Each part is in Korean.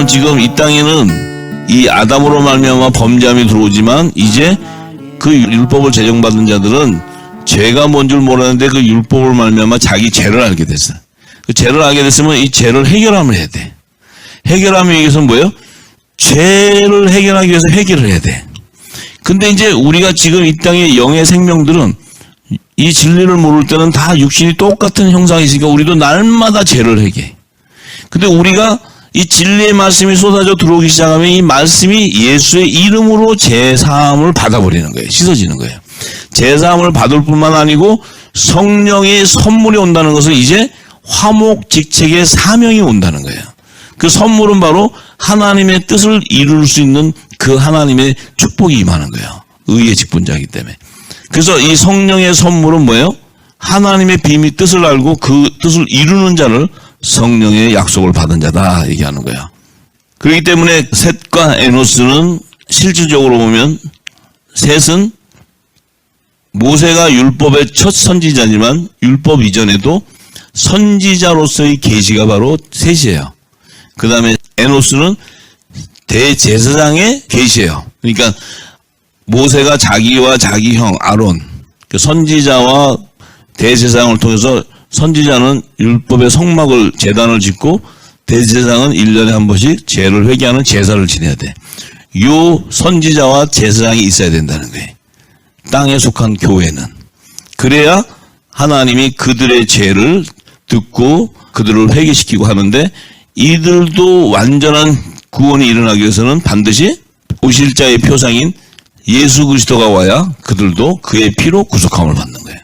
지금 이 땅에는 이 아담으로 말미암아 범죄함이 들어오지만 이제 그 율법을 제정받은 자들은 죄가 뭔 줄 몰랐는데 그 율법을 말미암아 자기 죄를 알게 됐어요. 그 죄를 알게 됐으면 이 죄를 해결하면 해야 돼. 해결하기 위해서는 뭐예요? 죄를 해결하기 위해서 해결을 해야 돼. 근데 이제 우리가 지금 이 땅의 영의 생명들은 이 진리를 모를 때는 다 육신이 똑같은 형상이 있으니까 우리도 날마다 죄를 해게. 근데 우리가 이 진리의 말씀이 쏟아져 들어오기 시작하면 이 말씀이 예수의 이름으로 죄사함을 받아버리는 거예요. 씻어지는 거예요. 죄사함을 받을 뿐만 아니고 성령의 선물이 온다는 것은 이제 화목직책의 사명이 온다는 거예요. 그 선물은 바로 하나님의 뜻을 이룰 수 있는 그 하나님의 축복이 임하는 거예요. 의의 직분자이기 때문에. 그래서 이 성령의 선물은 뭐예요? 하나님의 비밀 뜻을 알고 그 뜻을 이루는 자를 성령의 약속을 받은 자다 얘기하는 거예요. 그렇기 때문에 셋과 에노스는 실질적으로 보면 셋은 모세가 율법의 첫 선지자지만 율법 이전에도 선지자로서의 계시가 바로 셋이에요. 그 다음에 에노스는 대제사장의 계시예요. 그러니까 모세가 자기와 자기 형 아론, 그 선지자와 대제사장을 통해서 선지자는 율법의 성막을 제단을 짓고 대제사장은 1년에 한 번씩 죄를 회개하는 제사를 지내야 돼. 요 선지자와 제사장이 있어야 된다는 거예요. 땅에 속한 교회는. 그래야 하나님이 그들의 죄를 듣고 그들을 회개시키고 하는데 이들도 완전한 구원이 일어나기 위해서는 반드시 오실 자의 표상인 예수 그리스도가 와야 그들도 그의 피로 구속함을 받는 거예요.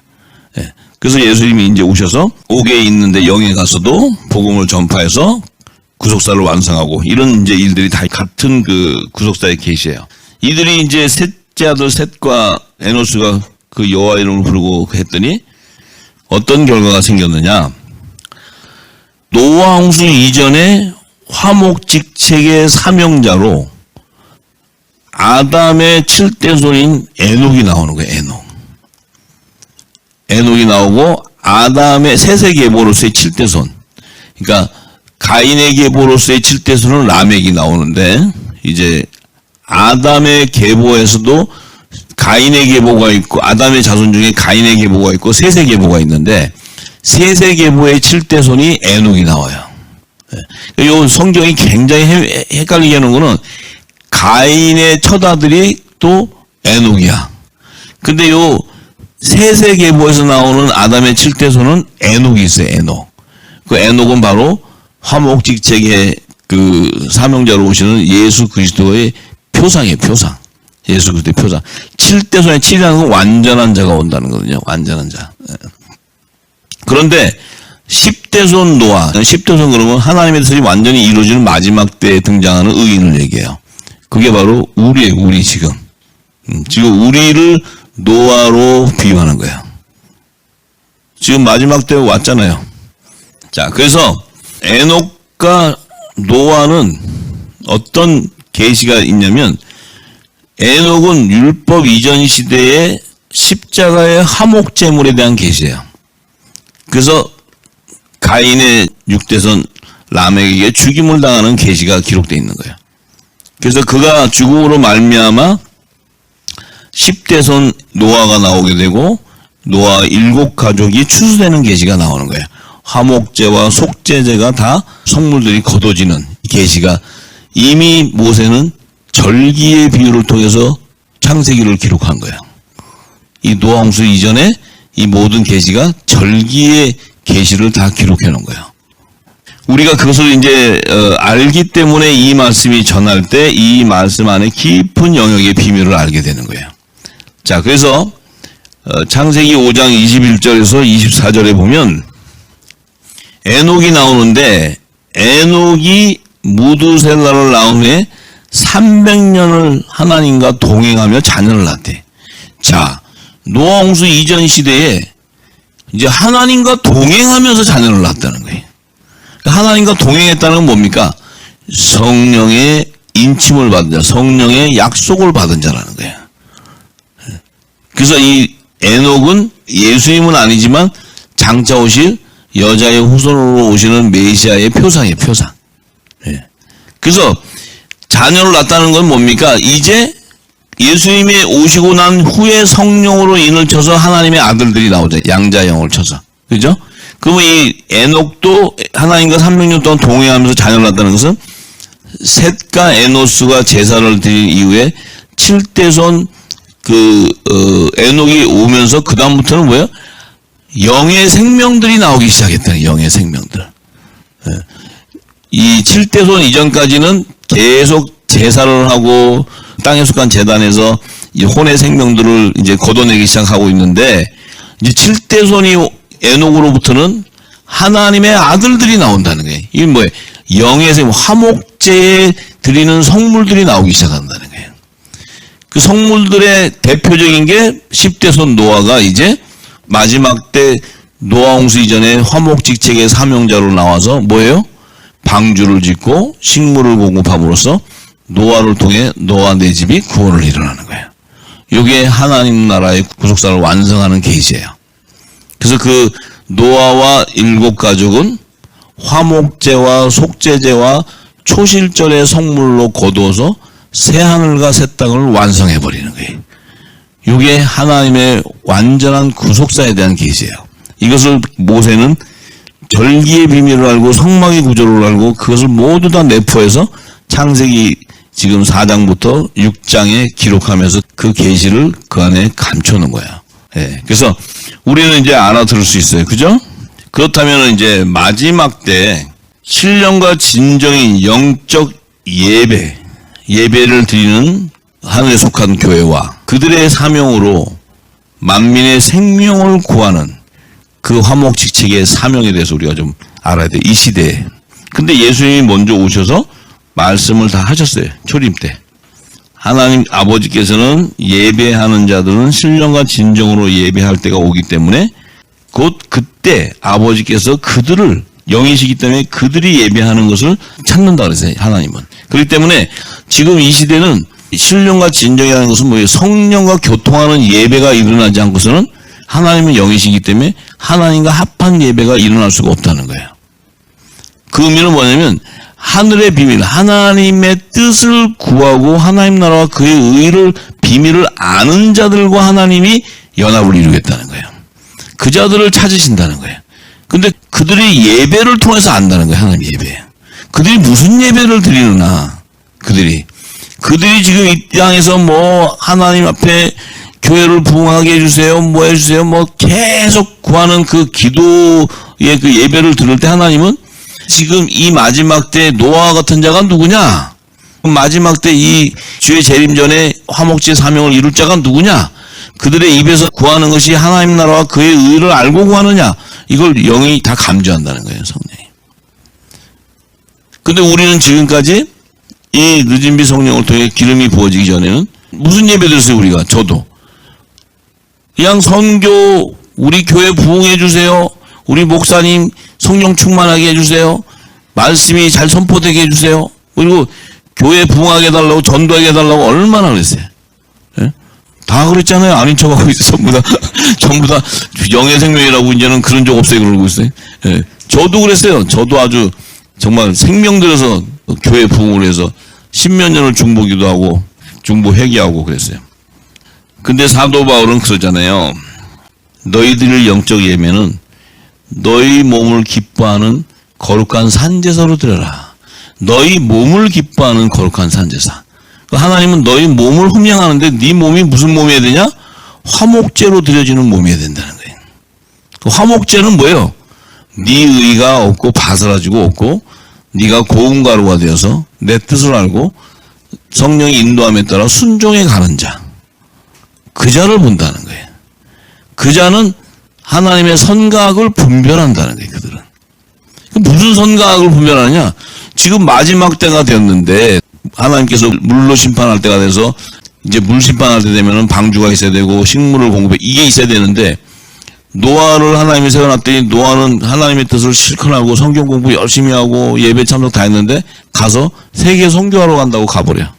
예. 그래서 예수님이 이제 오셔서 옥에 있는데 영에 가서도 복음을 전파해서 구속사를 완성하고 이런 이제 일들이 다 같은 그 구속사의 계시예요. 이들이 이제 셋째 아들 셋과 에노스가 그 여호와 이름을 부르고 했더니 어떤 결과가 생겼느냐? 노아 홍수 이전에 화목직책의 사명자로 아담의 7대손인 에녹이 나오는 거예요. 에녹이 나오고 아담의 셋의 계보로서의 7대손. 그러니까 가인의 계보로서의 7대손은 라멕이 나오는데 이제 아담의 계보에서도 가인의 계보가 있고 아담의 자손 중에 가인의 계보가 있고 셋의 계보가 있는데 셋의 계보의 7대손이 에녹이 나와요. 이 성경이 굉장히 헷갈리게 하는 거는 가인의 첫 아들이 또 에녹이야. 근데 요 셋의 계보에서 나오는 아담의 7대손은 에녹이 있어요. 그 에녹은 바로 화목직책의 그 사명자로 오시는 예수 그리스도의 표상이에요. 표상. 예수 그리스도의 표상. 7대손의 7이라는 건 완전한 자가 온다는 거거든요. 완전한 자. 그런데 10대손 노아, 10대손 그러면 하나님의 뜻이 완전히 이루어지는 마지막 때에 등장하는 의인을 얘기해요. 그게 바로 우리예요. 우리 지금. 지금 우리를 노아로 비유하는 거예요. 지금 마지막 때 왔잖아요. 자, 그래서 에녹과 노아는 어떤 계시가 있냐면 에녹은 율법 이전 시대의 십자가의 화목제물에 대한 계시예요. 그래서 가인의 6대손 라멕에게 죽임을 당하는 계시가 기록되어 있는 거예요. 그래서 그가 죽음으로 말미암아 10대손 노아가 나오게 되고 노아 7가족이 추수되는 계시가 나오는 거예요. 화목제와 속죄제가 다 성물들이 거둬지는 계시가 이미 모세는 절기의 비유를 통해서 창세기를 기록한 거예요. 이 노아 홍수 이전에 이 모든 계시가 절기의 계시를 다 기록해 놓은 거예요. 우리가 그것을 이제 알기 때문에 이 말씀이 전할 때 이 말씀 안에 깊은 영역의 비밀을 알게 되는 거예요. 자, 그래서 창세기 5장 21절에서 24절에 보면 에녹이 나오는데 에녹이 무두셀라를 낳은 후에 300년을 하나님과 동행하며 자녀를 낳대. 자, 노아 홍수 이전 시대에 이제 하나님과 동행하면서 자녀를 낳았다는 거예요. 하나님과 동행했다는 건 뭡니까? 성령의 인침을 받은 자, 성령의 약속을 받은 자라는 거예요. 그래서 이 에녹은 예수님은 아니지만 장차 오실 여자의 후손으로 오시는 메시아의 표상이에요. 표상. 그래서 자녀를 낳았다는 건 뭡니까? 이제 예수님이 오시고 난 후에 성령으로 인을 쳐서 하나님의 아들들이 나오죠. 양자형을 쳐서. 그죠? 그러면 이 에녹도 하나님과 300년 동안 동행하면서 자녀를 낳았다는 것은 셋과 에노스가 제사를 드린 이후에 7대손 에녹이 오면서 그다음부터는 뭐예요? 영의 생명들이 나오기 시작했다는 영의 생명들. 이 7대손 이전까지는 계속 제사를 하고 땅에 속한 제단에서 이 혼의 생명들을 이제 걷어내기 시작하고 있는데 이제 7대손이 에녹으로부터는 하나님의 아들들이 나온다는 거예요. 이게 뭐예요? 영의 생명, 화목제에 드리는 성물들이 나오기 시작한다는 거예요. 그 성물들의 대표적인 게 10대손 노아가 이제 마지막 때 노아 홍수 이전에 화목직책의 사명자로 나와서 뭐예요? 방주를 짓고 식물을 공급함으로써 노아를 통해 노아 네 집이 구원을 이루는 거예요. 이게 하나님 나라의 구속사를 완성하는 계시예요. 그래서 그 노아와 7가족은 화목제와 속죄제와 초실절의 성물로 거두어서 새하늘과 새 땅을 완성해버리는 거예요. 이게 하나님의 완전한 구속사에 대한 계시예요. 이것을 모세는 절기의 비밀을 알고 성막의 구조를 알고 그것을 모두 다 내포해서 창세기 지금 4장부터 6장에 기록하면서 그 계시를 그 안에 감춰놓은 거야. 예. 그래서 우리는 이제 알아들을 수 있어요. 그죠? 그렇다면 이제 마지막 때 신령과 진정인 영적 예배를 드리는 하늘에 속한 교회와 그들의 사명으로 만민의 생명을 구하는 그 화목직책의 사명에 대해서 우리가 좀 알아야 돼. 이 시대에. 근데 예수님이 먼저 오셔서 말씀을 다 하셨어요. 초림 때. 하나님 아버지께서는 예배하는 자들은 신령과 진정으로 예배할 때가 오기 때문에 곧 그때 아버지께서 그들을 영이시기 때문에 그들이 예배하는 것을 찾는다 그랬어요. 하나님은. 그렇기 때문에 지금 이 시대는 신령과 진정이라는 것은 뭐예요? 성령과 교통하는 예배가 일어나지 않고서는 하나님은 영이시기 때문에 하나님과 합한 예배가 일어날 수가 없다는 거예요. 그 의미는 뭐냐면 하늘의 비밀, 하나님의 뜻을 구하고 하나님 나라와 그의 의를 비밀을 아는 자들과 하나님이 연합을 이루겠다는 거예요. 그 자들을 찾으신다는 거예요. 근데 그들이 예배를 통해서 안다는 거예요. 하나님 예배. 그들이 무슨 예배를 드리느냐. 그들이 지금 이 땅에서 뭐 하나님 앞에 교회를 부흥하게 해주세요. 뭐 해주세요. 뭐 계속 구하는 그 기도의 그 예배를 들을 때 하나님은 지금 이 마지막 때 노아와 같은 자가 누구냐? 마지막 때 이 주의 재림 전에 화목제 사명을 이룰 자가 누구냐? 그들의 입에서 구하는 것이 하나님 나라와 그의 의를 알고 구하느냐? 이걸 영이 다 감지한다는 거예요. 성령이. 근데 우리는 지금까지 이 늦은 비 성령을 통해 기름이 부어지기 전에는 무슨 예배 드렸어요? 우리가 저도 그냥 선교 우리 교회 부흥해 주세요. 우리 목사님 성령 충만하게 해주세요. 말씀이 잘 선포되게 해주세요. 그리고 교회 부흥하게 해달라고 전도하게 해달라고 얼마나 그랬어요. 예? 다 그랬잖아요. 아닌 척하고 있어요. 전부 다 영의 생명이라고 이제는 그런 적 없어요. 그러고 있어요. 예. 저도 그랬어요. 저도 아주 정말 생명 들여서 교회 부흥을 해서 10몇 년을 중보 기도하고 중보 회개하고 그랬어요. 근데 사도 바울은 그러잖아요. 너희들의 영적 예배는 너희 몸을 기뻐하는 거룩한 산제사로 드려라. 너희 몸을 기뻐하는 거룩한 산제사. 하나님은 너희 몸을 흠양하는데 네 몸이 무슨 몸이어야 되냐? 화목제로 드려지는 몸이어야 된다는 거예요. 그 화목제는 뭐예요? 네 의가 없고 바스라지고 없고 네가 고운 가루가 되어서 내 뜻을 알고 성령의 인도함에 따라 순종해 가는 자. 그 자를 본다는 거예요. 그 자는 하나님의 선과악을 분별한다는 거예요. 그들은. 무슨 선과악을 분별하느냐? 지금 마지막 때가 되었는데 하나님께서 물로 심판할 때가 돼서 이제 물 심판할 때 되면은 방주가 있어야 되고 식물을 공급해 이게 있어야 되는데 노아를 하나님이 세워놨더니 노아는 하나님의 뜻을 실컷 알고 성경 공부 열심히 하고 예배 참석 다 했는데 가서 세계 선교하러 간다고 가버려.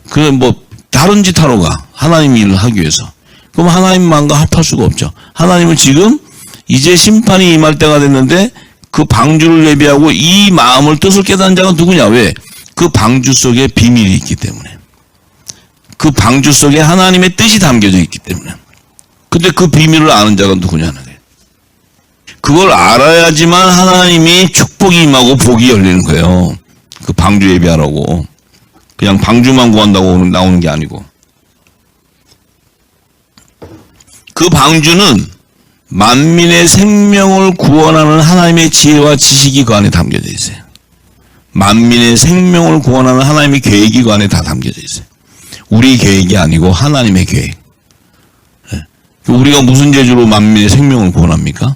그래 뭐 다른 짓 하러 가. 하나님 일을 하기 위해서. 그럼 하나님만과 합할 수가 없죠. 하나님은 지금 이제 심판이 임할 때가 됐는데 그 방주를 예비하고 이 마음을 뜻을 깨닫는 자가 누구냐? 왜? 그 방주 속에 비밀이 있기 때문에, 그 방주 속에 하나님의 뜻이 담겨져 있기 때문에. 근데 그 비밀을 아는 자가 누구냐는 거예요. 그걸 알아야지만 하나님이 축복이 임하고 복이 열리는 거예요. 그 방주 예배하라고. 그냥 방주만 구한다고 나오는 게 아니고. 그 방주는 만민의 생명을 구원하는 하나님의 지혜와 지식이 그 안에 담겨져 있어요. 만민의 생명을 구원하는 하나님의 계획이 그 안에 다 담겨져 있어요. 우리 계획이 아니고 하나님의 계획. 우리가 무슨 재주로 만민의 생명을 구원합니까?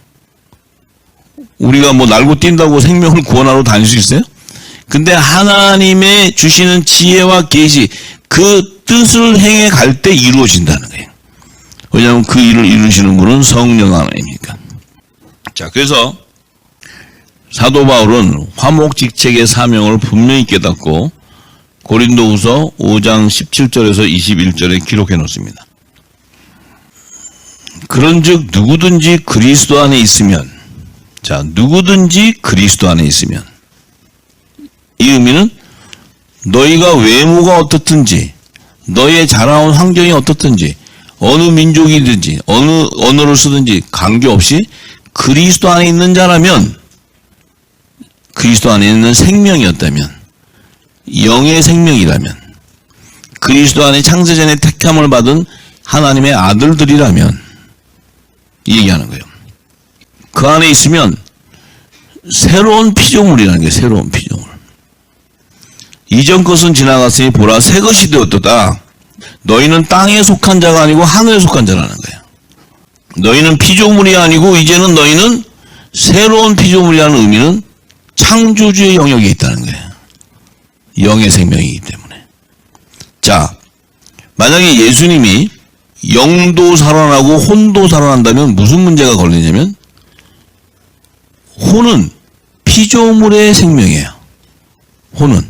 우리가 뭐 날고 뛴다고 생명을 구원하러 다닐 수 있어요? 근데 하나님의 주시는 지혜와 계시, 그 뜻을 행해 갈 때 이루어진다는 거예요. 왜냐하면 그 일을 이루시는 분은 성령 하나님이니까. 자, 그래서 사도 바울은 화목직책의 사명을 분명히 깨닫고 고린도후서 5장 17절에서 21절에 기록해 놓습니다. 그런즉 누구든지 그리스도 안에 있으면, 자, 누구든지 그리스도 안에 있으면, 이 의미는 너희가 외모가 어떻든지, 너희의 자라온 환경이 어떻든지, 어느 민족이든지, 어느 언어를 쓰든지 관계없이 그리스도 안에 있는 자라면, 그리스도 안에 있는 생명이었다면, 영의 생명이라면, 그리스도 안에 창세전에 택함을 받은 하나님의 아들들이라면, 이 얘기하는 거예요. 그 안에 있으면 새로운 피조물이라는 게, 새로운 피조물. 이전 것은 지나갔으니 보라 새 것이 되었도다. 너희는 땅에 속한 자가 아니고 하늘에 속한 자라는 거예요. 너희는 피조물이 아니고 이제는 너희는 새로운 피조물이라는 의미는 창조주의 영역에 있다는 거예요. 영의 생명이기 때문에. 자, 만약에 예수님이 영도 살아나고 혼도 살아난다면 무슨 문제가 걸리냐면, 혼은 피조물의 생명이에요. 혼은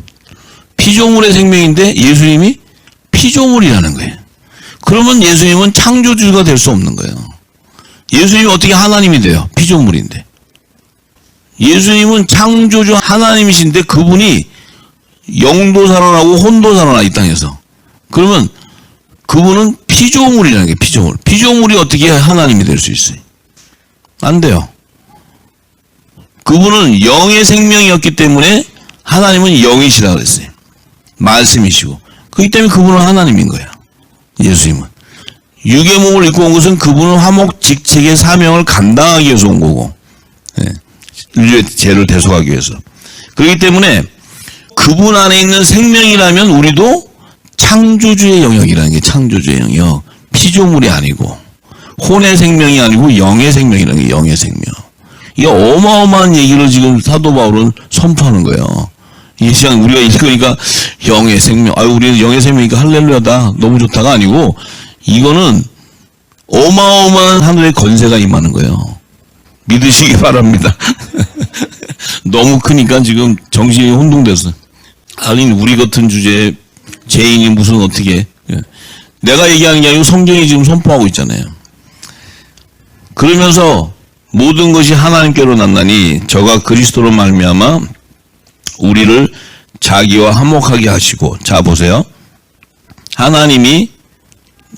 피조물의 생명인데 예수님이 피조물이라는 거예요. 그러면 예수님은 창조주가 될 수 없는 거예요. 예수님이 어떻게 하나님이 돼요? 피조물인데. 예수님은 창조주 하나님이신데 그분이 영도 살아나고 혼도 살아나, 이 땅에서. 그러면 그분은 피조물이라는 게, 피조물. 피조물이 어떻게 하나님이 될 수 있어요? 안 돼요. 그분은 영의 생명이었기 때문에 하나님은 영이시라고 그랬어요. 말씀이시고. 그렇기 때문에 그분은 하나님인 거예요. 예수님은. 육의 몸을 입고 온 것은 그분은 화목직책의 사명을 감당하기 위해서 온 거고, 인류의 죄를 대속하기 위해서. 그렇기 때문에 그분 안에 있는 생명이라면 우리도 창조주의 영역이라는 게, 창조주의 영역. 피조물이 아니고, 혼의 생명이 아니고 영의 생명이라는 게, 영의 생명. 이게 어마어마한 얘기를 지금 사도 바울은 선포하는 거예요. 이 시간 우리가 읽으니까 영의 생명, 우리는 영의 생명이니까 할렐루야다, 너무 좋다가 아니고, 이거는 어마어마한 하늘의 건세가 임하는 거예요. 믿으시기 바랍니다. 너무 크니까 지금 정신이 혼동돼서. 아니, 우리 같은 주제에 죄인이 무슨 어떻게, 내가 얘기하는 게 아니고 성경이 지금 선포하고 있잖아요. 그러면서 모든 것이 하나님께로 났나니 저가 그리스도로 말미암아 우리를 자기와 화목하게 하시고. 자, 보세요. 하나님이,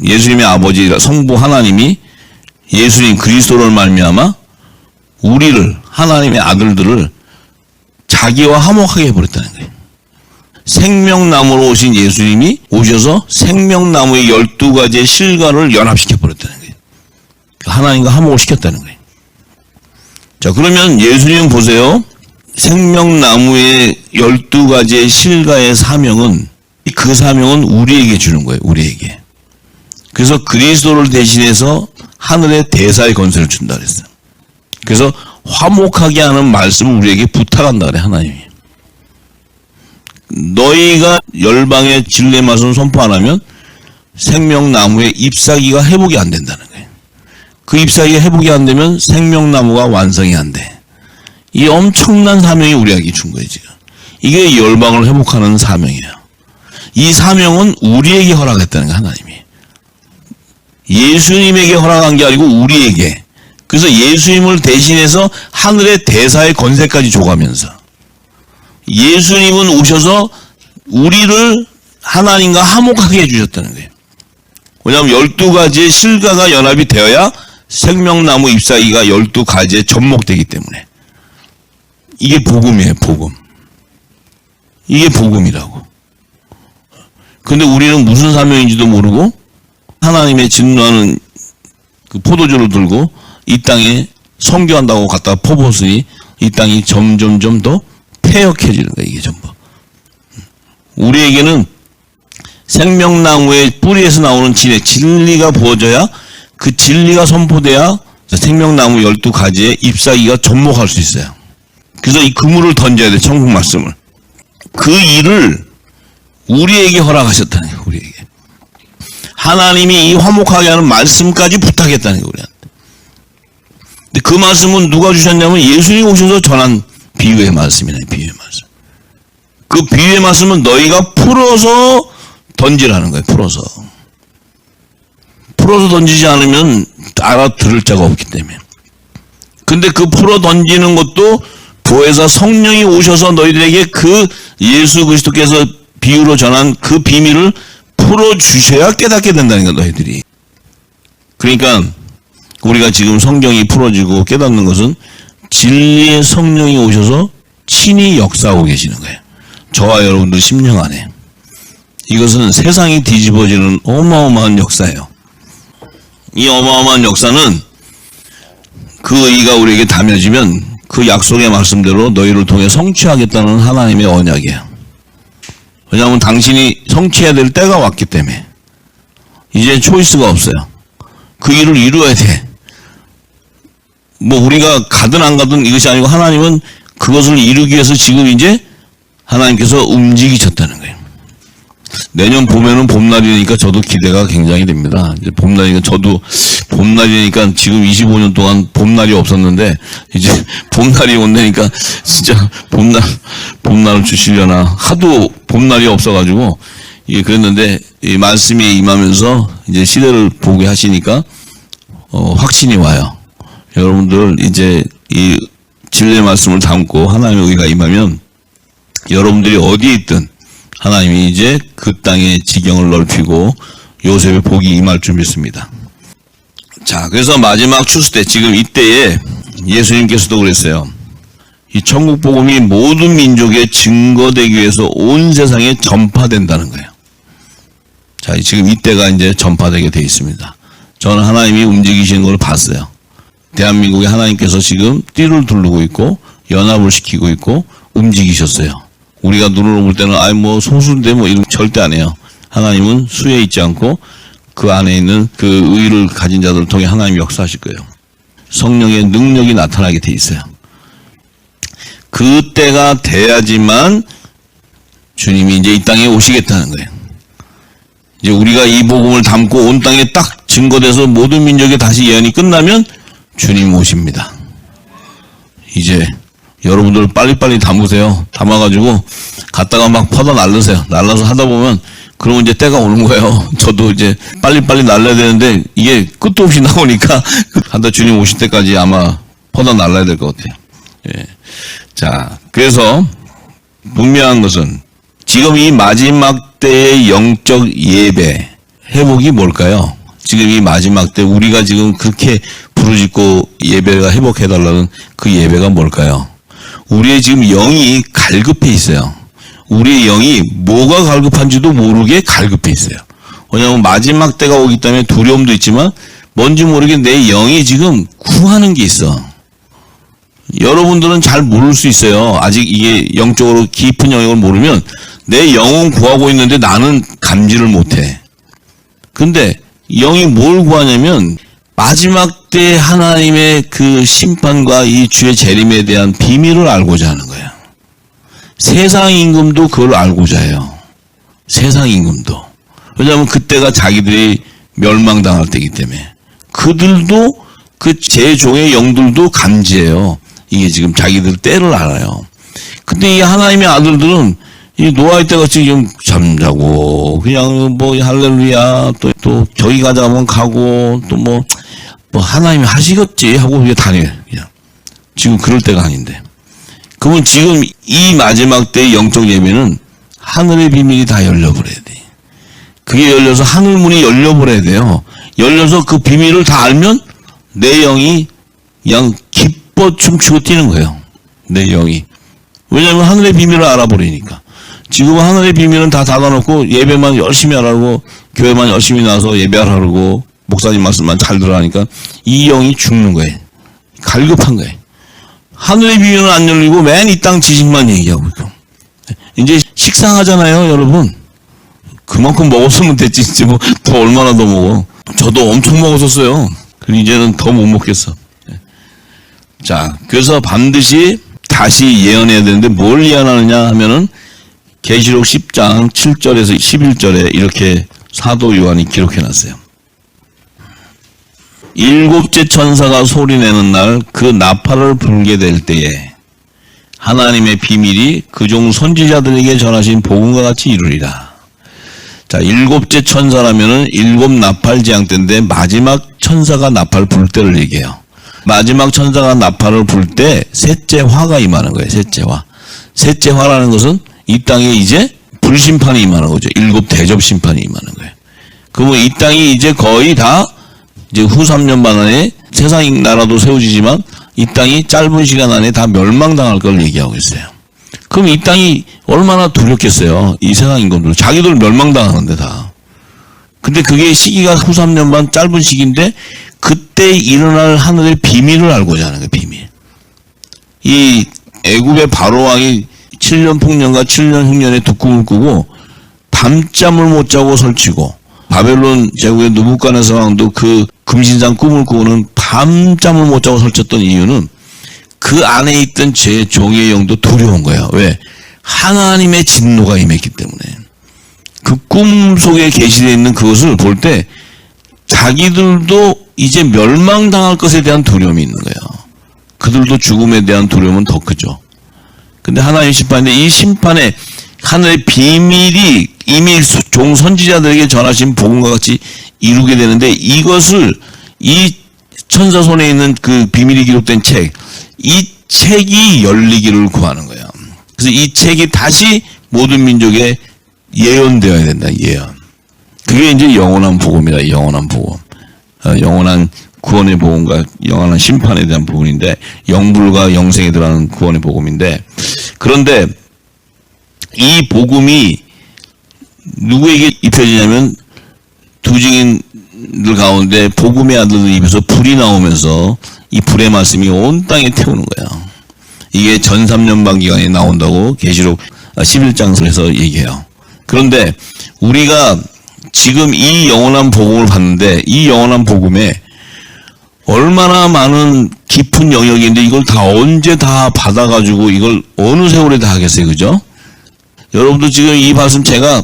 예수님의 아버지 성부 하나님이 예수님 그리스도로 말미암아 우리를, 하나님의 아들들을 자기와 화목하게 해버렸다는 거예요. 생명나무로 오신 예수님이 오셔서 생명나무의 12가지의 실과를 연합시켜버렸다는 거예요. 하나님과 화목을 시켰다는 거예요. 자, 그러면 예수님 보세요. 생명나무의 12가지의 실과의 사명은, 그 사명은 우리에게 주는 거예요. 우리에게. 그래서 그리스도를 대신해서 하늘의 대사의 권세를 준다 그랬어요. 그래서 화목하게 하는 말씀을 우리에게 부탁한다 그래, 하나님이. 너희가 열방의 진리의 말씀을 선포 안 하면 생명나무의 잎사귀가 회복이 안 된다는 거예요. 그 잎사귀가 회복이 안 되면 생명나무가 완성이 안 돼. 이 엄청난 사명이 우리에게 준 거예요, 지금. 이게 열방을 회복하는 사명이에요. 이 사명은 우리에게 허락했다는 거예요, 하나님이. 예수님에게 허락한 게 아니고 우리에게. 그래서 예수님을 대신해서 하늘의 대사의 권세까지 줘가면서, 예수님은 오셔서 우리를 하나님과 화목하게 해주셨다는 거예요. 왜냐하면 12가지의 실과가 연합이 되어야 생명나무 잎사귀가 12가지에 접목되기 때문에. 이게 복음이에요, 복음. 이게 복음이라고. 근데 우리는 무슨 사명인지도 모르고 하나님의 진노하는 그 포도주를 들고 이 땅에 선교한다고 갖다가 퍼붓으니 이 땅이 점점점 더 폐역해지는 거예요, 이게 전부. 우리에게는 생명나무의 뿌리에서 나오는 진리가 부어져야 그 진리가 선포돼야 생명나무 12가지의 잎사귀가 접목할 수 있어요. 그래서 이 그물을 던져야 돼, 천국 말씀을. 그 일을 우리에게 허락하셨다는 거예요, 우리에게. 하나님이 이 화목하게 하는 말씀까지 부탁했다는 거예요, 우리한테. 근데 그 말씀은 누가 주셨냐면 예수님이 오셔서 전한 비유의 말씀이네, 비유의 말씀. 그 비유의 말씀은 너희가 풀어서 던지라는 거예요, 풀어서. 풀어서 던지지 않으면 알아들을 자가 없기 때문에. 근데 그 풀어 던지는 것도 보혜사 성령이 오셔서 너희들에게 그 예수 그리스도께서 비유로 전한 그 비밀을 풀어주셔야 깨닫게 된다는 거야, 너희들이. 그러니까 우리가 지금 성경이 풀어지고 깨닫는 것은 진리의 성령이 오셔서 친히 역사하고 계시는 거예요. 저와 여러분들 심령 안에. 이것은 세상이 뒤집어지는 어마어마한 역사예요. 이 어마어마한 역사는 그 의가 우리에게 담여지면 그 약속의 말씀대로 너희를 통해 성취하겠다는 하나님의 언약이에요. 왜냐하면 당신이 성취해야 될 때가 왔기 때문에 이제 초이스가 없어요. 그 일을 이루어야 돼. 뭐 우리가 가든 안 가든 이것이 아니고 하나님은 그것을 이루기 위해서 지금 이제 하나님께서 움직이셨다는 거예요. 내년 봄에는 봄날이니까 저도 기대가 굉장히 됩니다. 이제 봄날이니까 저도 봄날이니까 지금 25년 동안 봄날이 없었는데 이제 봄날이 온다니까 진짜 봄날을 주시려나 하도 봄날이 없어가지고 이게 그랬는데 이 말씀이 임하면서 이제 시대를 보게 하시니까 확신이 와요. 여러분들 이제 이 진리의 말씀을 담고 하나님의 의가 임하면 여러분들이 어디에 있든 하나님이 이제 그 땅의 지경을 넓히고 요셉의 복이 임할 줄 믿습니다. 자, 그래서 마지막 추수 때 지금 이때에 예수님께서도 그랬어요. 이 천국 복음이 모든 민족에 증거되기 위해서 온 세상에 전파된다는 거예요. 자, 지금 이때가 이제 전파되게 돼 있습니다. 저는 하나님이 움직이시는 걸 봤어요. 대한민국에 하나님께서 지금 띠를 두르고 있고 연합을 시키고 있고 움직이셨어요. 우리가 눈으로 볼 때는 뭐 소수인데 뭐 이런 절대 안 해요. 하나님은 수에 있지 않고 그 안에 있는 그 의를 가진 자들을 통해 하나님이 역사하실 거예요. 성령의 능력이 나타나게 돼 있어요. 그때가 돼야지만 주님이 이제 이 땅에 오시겠다는 거예요. 이제 우리가 이 복음을 담고 온 땅에 딱 증거돼서 모든 민족에 다시 예언이 끝나면 주님 오십니다. 이제 여러분들 빨리빨리 담으세요. 담아가지고 갖다가 막 퍼다 날르세요. 날라서 하다 보면 그러면 이제 때가 오는 거예요. 저도 이제 빨리빨리 날려야 되는데 이게 끝도 없이 나오니까 한다 주님 오실 때까지 아마 퍼다 날라야 될 것 같아요. 예. 자, 그래서 분명한 것은 지금 이 마지막 때의 영적 예배 회복이 뭘까요? 지금 이 마지막 때 우리가 지금 그렇게 부르짖고 예배가 회복해달라는 그 예배가 뭘까요? 우리의 지금 영이 갈급해 있어요. 우리의 영이 뭐가 갈급한지도 모르게 갈급해 있어요. 왜냐하면 마지막 때가 오기 때문에 두려움도 있지만 뭔지 모르게 내 영이 지금 구하는 게 있어. 여러분들은 잘 모를 수 있어요. 아직 이게 영적으로 깊은 영역을 모르면 내 영은 구하고 있는데 나는 감지를 못해. 근데 영이 뭘 구하냐면 마지막 때 하나님의 그 심판과 이 주의 재림에 대한 비밀을 알고자 하는 거예요. 세상 임금도 그걸 알고자 해요. 세상 임금도. 왜냐하면 그때가 자기들이 멸망당할 때이기 때문에. 그들도 그 제종의 영들도 감지해요. 이게 지금 자기들 때를 알아요. 근데 이 하나님의 아들들은 이 노아의 때 같이 좀 잠자고 그냥 뭐 할렐루야 또 저기 가자 하면 가고 또 뭐 하나님이 하시겠지 하고 그냥 다녀요. 그냥 지금 그럴 때가 아닌데. 그러면 지금 이 마지막 때의 영적 예배는 하늘의 비밀이 다 열려버려야 돼. 그게 열려서 하늘문이 열려버려야 돼요. 열려서 그 비밀을 다 알면 내 영이 그냥 기뻐 춤추고 뛰는 거예요. 내 영이. 왜냐하면 하늘의 비밀을 알아버리니까. 지금 하늘의 비밀은 다 닫아놓고 예배만 열심히 하라고, 교회만 열심히 나와서 예배하라고, 목사님 말씀만 잘 들어가니까 이 영이 죽는 거예요. 갈급한 거예요. 하늘의 비밀은 안 열리고 맨 이 땅 지식만 얘기하고 있고. 이제 식상하잖아요, 여러분. 그만큼 먹었으면 됐지, 이제 뭐, 더 얼마나 더 먹어. 저도 엄청 먹었었어요. 그리고 이제는 더 못 먹겠어. 자, 그래서 반드시 다시 예언해야 되는데 뭘 예언하느냐 하면은 계시록 10장 7절에서 11절에 이렇게 사도 요한이 기록해놨어요. 일곱째 천사가 소리내는 날 그 나팔을 불게 될 때에 하나님의 비밀이 그종 선지자들에게 전하신 복음과 같이 이루리라. 자, 일곱째 천사라면은 일곱 나팔 재앙 때인데 마지막 천사가 나팔 불 때를 얘기해요. 마지막 천사가 나팔을 불 때 셋째 화가 임하는 거예요. 셋째 화. 셋째 화라는 것은 이 땅에 이제 불심판이 임하는 거죠. 일곱 대접 심판이 임하는 거예요. 그러면 이 땅이 이제 거의 다 이제 후 3년 반 안에 세상 나라도 세워지지만 이 땅이 짧은 시간 안에 다 멸망당할 걸 얘기하고 있어요. 그럼 이 땅이 얼마나 두렵겠어요. 이 세상 인간들. 자기들 멸망당하는데 다. 근데 그게 시기가 후 3년 반 짧은 시기인데 그때 일어날 하늘의 비밀을 알고자 하는 거예요. 비밀. 이 애굽의 바로왕이 7년 풍년과 7년 흉년에 두 꿈을 꾸고 밤잠을 못 자고 설치고 바벨론 제국의 느부갓네살 왕도 그 금신상 꿈을 꾸고는 밤잠을 못 자고 설쳤던 이유는 그 안에 있던 제 종의 영도 두려운 거예요. 왜? 하나님의 진노가 임했기 때문에. 그 꿈 속에 계시되어 있는 그것을 볼 때 자기들도 이제 멸망당할 것에 대한 두려움이 있는 거예요. 그들도 죽음에 대한 두려움은 더 크죠. 근데 하나님의 심판인데 이 심판에 하늘의 비밀이 이미 종 선지자들에게 전하신 복음과 같이 이루게 되는데 이것을 이 천사 손에 있는 그 비밀이 기록된 책, 이 책이 열리기를 구하는 거예요. 그래서 이 책이 다시 모든 민족에 예언되어야 된다. 예언. 그게 이제 영원한 복음이다. 영원한 복음. 영원한 구원의 복음과 영원한 심판에 대한 부분인데 영불과 영생에 들어가는 구원의 복음인데 그런데 이 복음이 누구에게 입혀지냐면 두 증인들 가운데 복음의 아들들 입에서 불이 나오면서 이 불의 말씀이 온 땅에 태우는 거야. 이게 전 3년반 기간에 나온다고 계시록 11장에서 얘기해요. 그런데 우리가 지금 이 영원한 복음을 봤는데 이 영원한 복음에 얼마나 많은 깊은 영역인데 이걸 다 언제 다 받아가지고 이걸 어느 세월에 다 하겠어요. 그죠? 여러분도 지금 이 말씀 제가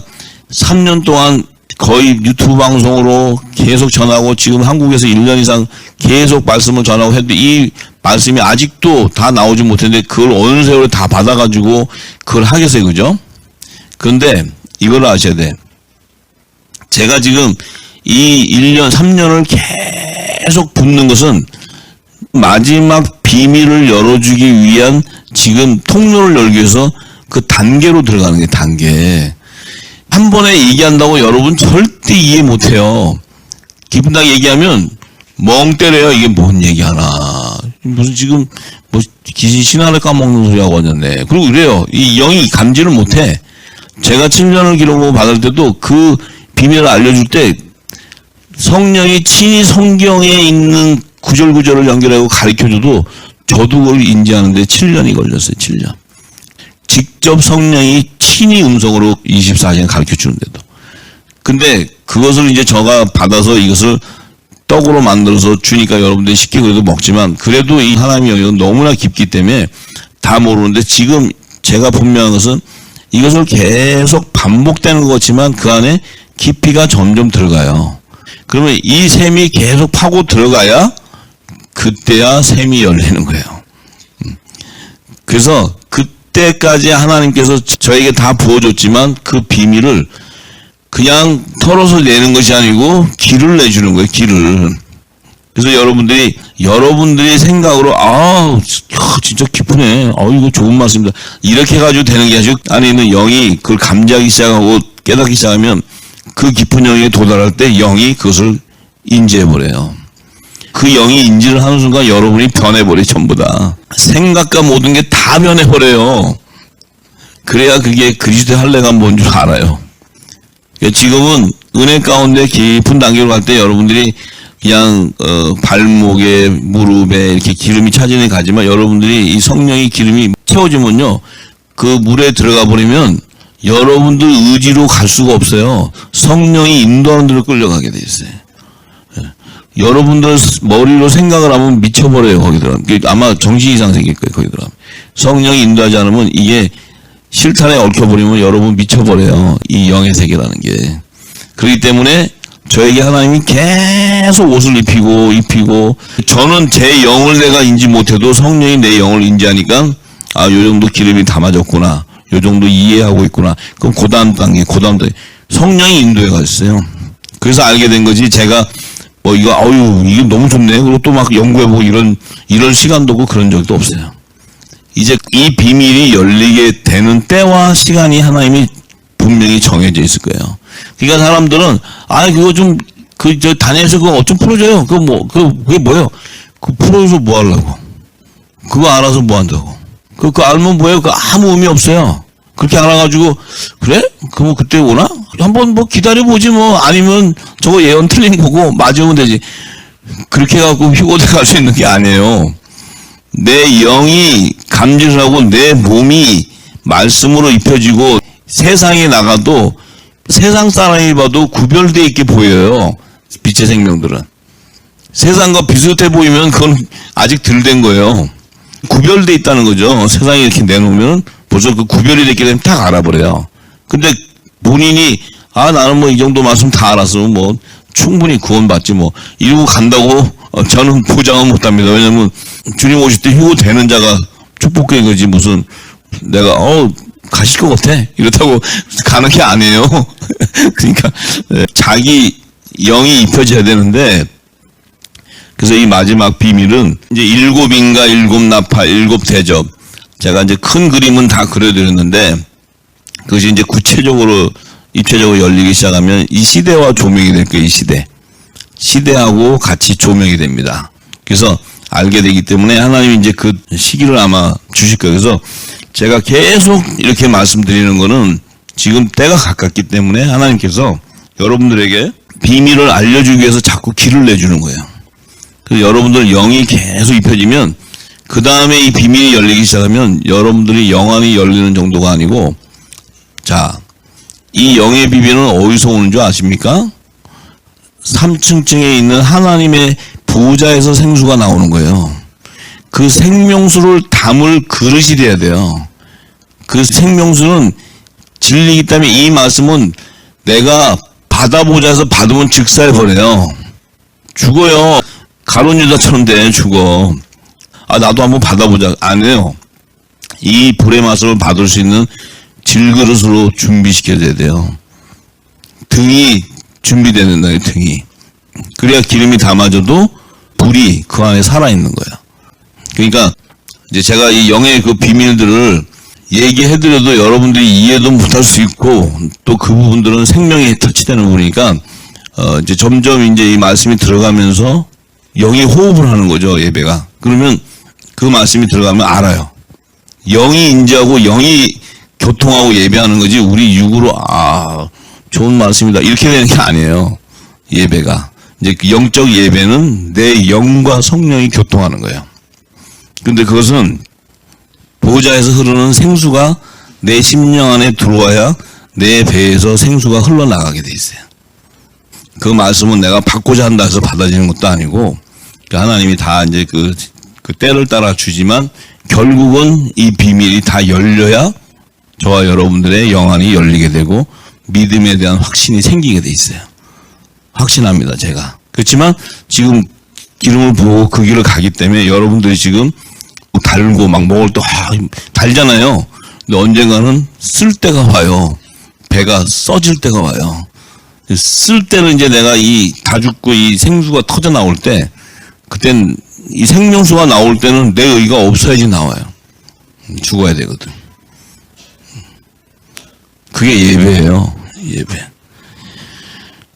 3년 동안 거의 유튜브 방송으로 계속 전하고 지금 한국에서 1년 이상 계속 말씀을 전하고 했는데 이 말씀이 아직도 다 나오지 못했는데 그걸 어느 세월에 다 받아가지고 그걸 하겠어요. 그죠? 그런데 이걸 아셔야 돼. 제가 지금 이 1년, 3년을 계속 붙는 것은 마지막 비밀을 열어주기 위한 지금 통로를 열기 위해서 그 단계로 들어가는 게 단계. 한 번에 얘기한다고 여러분 절대 이해 못해요. 기분나게 얘기하면 멍 때려요. 이게 뭔 얘기하나. 무슨 지금 뭐 귀신 신화를 까먹는 소리하고 왔는데. 그리고 그래요. 이 영이 감지를 못해. 제가 7년을 기록을 받을 때도 그 비밀을 알려줄 때 성령이 친히 성경에 있는 구절구절을 연결하고 가르쳐줘도 저도 그걸 인지하는데 7년이 걸렸어요. 7년. 직접 성령이 친히 음성으로 24시간 가르쳐주는데도. 근데 그것을 이제 저가 받아서 이것을 떡으로 만들어서 주니까 여러분들이 쉽게 그래도 먹지만 그래도 이 하나님의 영역은 너무나 깊기 때문에 다 모르는데 지금 제가 분명한 것은 이것을 계속 반복되는 것 같지만 그 안에 깊이가 점점 들어가요. 그러면 이 샘이 계속 파고 들어가야 그때야 샘이 열리는 거예요. 그래서 그때까지 하나님께서 저에게 다 부어줬지만 그 비밀을 그냥 털어서 내는 것이 아니고 길을 내주는 거예요. 길을. 그래서 여러분들이 생각으로, 진짜 깊으네. 이거 좋은 말씀입니다. 이렇게 해가지고 되는 게 아니고, 안에 있는 영이 그걸 감지하기 시작하고 깨닫기 시작하면 그 깊은 영에 도달할 때 영이 그것을 인지해버려요. 그 영이 인지를 하는 순간 여러분이 변해버려, 전부 다. 생각과 모든 게 다 변해버려요. 그래야 그게 그리스도의 할례가 뭔 줄 알아요. 지금은 은혜 가운데 깊은 단계로 갈 때 여러분들이 그냥 발목에 무릎에 이렇게 기름이 차지는 가지만 여러분들이 이 성령의 기름이 채워지면요, 그 물에 들어가 버리면 여러분들 의지로 갈 수가 없어요. 성령이 인도하는 대로 끌려가게 돼 있어요. 여러분들 머리로 생각을 하면 미쳐버려요. 거기 들어가면 아마 정신 이상 생길 거예요. 거기 들어가면 성령이 인도하지 않으면 이게 실탄에 얽혀버리면 여러분 미쳐버려요. 이 영의 세계라는 게. 그렇기 때문에 저에게 하나님이 계속 옷을 입히고 저는 제 영을 내가 인지 못해도 성령이 내 영을 인지하니까 요 정도 기름이 담아졌구나, 요 정도 이해하고 있구나. 그럼 그 다음 단계 성령이 인도해 갔어요. 그래서 알게 된 거지. 제가 이게 너무 좋네, 그리고 또 막 연구해보고 이런 시간도 없고 그런 적도 없어요. 이제 이 비밀이 열리게 되는 때와 시간이 하나님이 분명히 정해져 있을 거예요. 그러니까 사람들은 그거 좀 다니엘서 그거 좀 풀어줘요. 그게 뭐예요? 그거 풀어줘서 뭐 하려고? 그거 알아서 뭐 한다고? 그거 알면 뭐예요? 그거 아무 의미 없어요. 그렇게 알아가지고 그래? 그럼 그때 오나? 한번 기다려보지 뭐. 아니면 저거 예언 틀린 거고 맞으면 되지. 그렇게 해갖고 휴고돼 갈 수 있는 게 아니에요. 내 영이 감지를 하고 내 몸이 말씀으로 입혀지고 세상에 나가도 세상 사람이 봐도 구별되어 있게 보여요. 빛의 생명들은. 세상과 비슷해 보이면 그건 아직 덜 된 거예요. 구별되어 있다는 거죠. 세상에 이렇게 내놓으면 벌써 그 구별이 됐기 때문에 딱 알아버려요. 근데 본인이 나는 이 정도 말씀 다 알았으면 충분히 구원받지 이러고 간다고 저는 보장은 못합니다. 왜냐면 주님 오실 때 휴고되는 자가 축복된 거지 무슨 내가 가실 것 같아 이렇다고 가는 게 아니에요. 그러니까 자기 영이 입혀져야 되는데, 그래서 이 마지막 비밀은 이제 7인가 7나팔 7대접, 제가 이제 큰 그림은 다 그려드렸는데 그것이 이제 구체적으로 입체적으로 열리기 시작하면 이 시대와 조명이 될 거예요. 이 시대하고 같이 조명이 됩니다. 그래서 알게 되기 때문에 하나님이 이제 그 시기를 아마 주실 거예요. 그래서 제가 계속 이렇게 말씀드리는 거는 지금 때가 가깝기 때문에 하나님께서 여러분들에게 비밀을 알려주기 위해서 자꾸 길을 내주는 거예요. 그래서 여러분들 영이 계속 입혀지면 그 다음에 이 비밀이 열리기 시작하면 여러분들이 영안이 열리는 정도가 아니고, 이 영의 비밀은 어디서 오는 줄 아십니까? 3층에 있는 하나님의 보좌에서 생수가 나오는 거예요. 그 생명수를 담을 그릇이 돼야 돼요. 그 생명수는 진리이기 때문에 이 말씀은 내가 바다 보좌에서 받으면 즉사해버려요. 죽어요. 가룟 유다처럼 돼, 죽어. 나도 한번 받아보자. 안 해요. 이 불의 맛을 받을 수 있는 질그릇으로 준비시켜야 돼요. 등이 준비되는 거예요, 등이. 그래야 기름이 담아져도 불이 그 안에 살아있는 거예요. 그러니까 이제 제가 이 영의 그 비밀들을 얘기해드려도 여러분들이 이해도 못할 수 있고, 또 그 부분들은 생명이 터치되는 부분이니까 이제 점점 이제 이 말씀이 들어가면서 영이 호흡을 하는 거죠, 예배가. 그러면 그 말씀이 들어가면 알아요. 영이 인지하고 영이 교통하고 예배하는 거지, 우리 육으로 좋은 말씀이다 이렇게 되는 게 아니에요. 예배가 이제 영적 예배는 내 영과 성령이 교통하는 거예요. 근데 그것은 보좌에서 흐르는 생수가 내 심령 안에 들어와야 내 배에서 생수가 흘러나가게 돼 있어요. 그 말씀은 내가 받고자 한다 해서 받아지는 것도 아니고, 하나님이 다 이제 그 때를 따라 주지만 결국은 이 비밀이 다 열려야 저와 여러분들의 영안이 열리게 되고 믿음에 대한 확신이 생기게 돼 있어요. 확신합니다, 제가. 그렇지만 지금 기름을 부어 그 길을 가기 때문에 여러분들이 지금 달고 막 먹을 때 달잖아요. 근데 언젠가는 쓸 때가 와요. 배가 써질 때가 와요. 쓸 때는 이제 내가 다 죽고 이 생수가 터져 나올 때 그땐 이 생명수가 나올 때는 내 의가 없어야지 나와요. 죽어야 되거든. 그게 예배예요. 예배.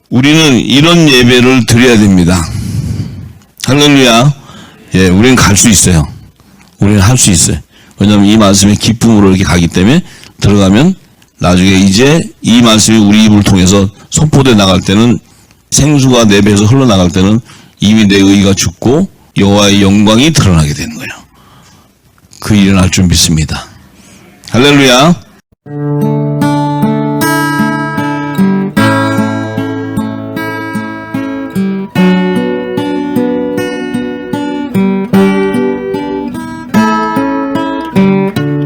우리는 이런 예배를 드려야 됩니다. 할렐루야. 예, 우리는 갈 수 있어요. 우리는 할 수 있어요. 왜냐하면 이 말씀이 기쁨으로 이렇게 가기 때문에 들어가면 나중에 이제 이 말씀이 우리 입을 통해서 선포돼 나갈 때는 생수가 내 배에서 흘러나갈 때는 이미 내 의가 죽고 여호와의 영광이 드러나게 되는 거예요. 그 일어날 줄 믿습니다. 할렐루야.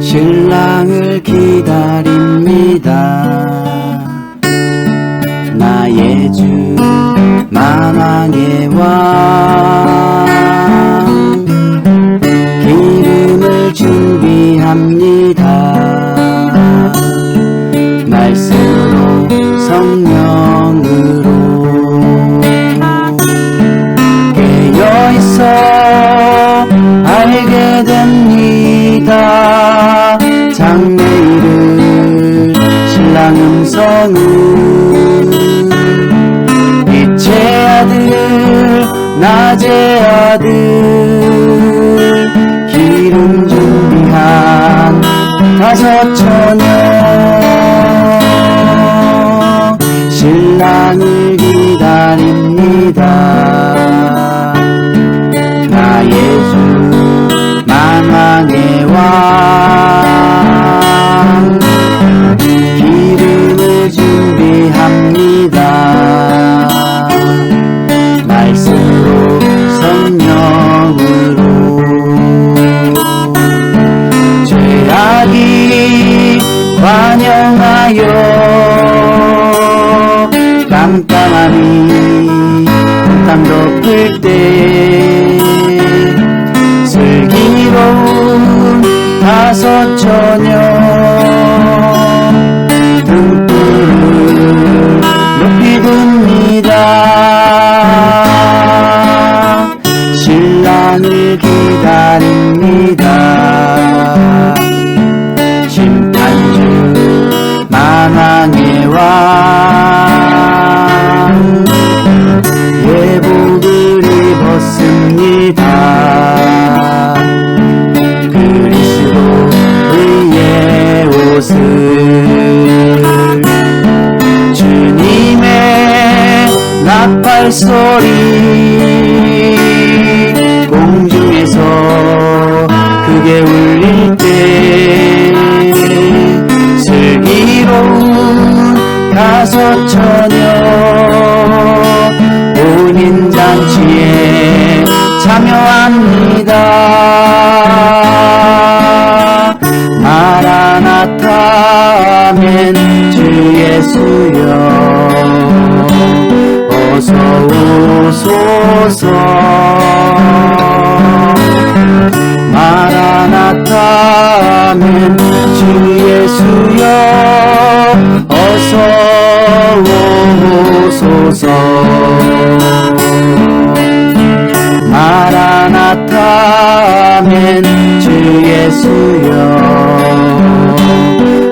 신랑을 기다립니다. 나의 주 만왕의 왕 기름을 준비합니다. 말씀으로 성령으로 깨어있어 알게 됩니다. 장래일을 신랑 음성은 빛의 아들 낮의 아들 기름 준비한 다섯 처녀 신랑을 기다립니다. 나의 주 만왕의 왕 기름을 준비합니다. 말씀으로 성령으로 죄악이 관영하여 깜깜함이 땅 덮을 때 슬기로운 다섯 처녀 등불을 높이 듭니다. 신랑을 기다립니다. 심판주 만왕의 왕 예복을 입었습니다. 그리스도의 옷을 주님의 나팔 소리 공중에서 크게 울릴 때 슬기로운 다섯 처녀 혼인잔치에 참여합니다. 마라나타 아멘 주 예수여 어서 오소서. 마라나타 아멘 주 예수여 어서 오소서. 마라나타 아멘 주 예수여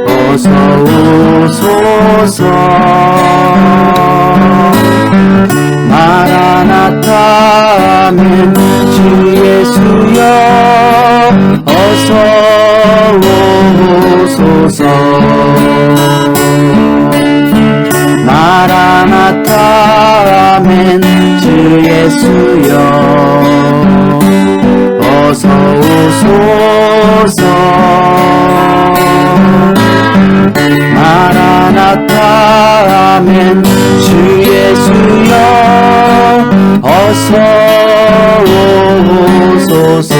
어서 오소서. 마라나타 아멘 주 예수여 어서 오소서. 마라나타 아멘 주 예수여 어서 오소서. 마라나타 아멘 주 예수여 어서 오소서.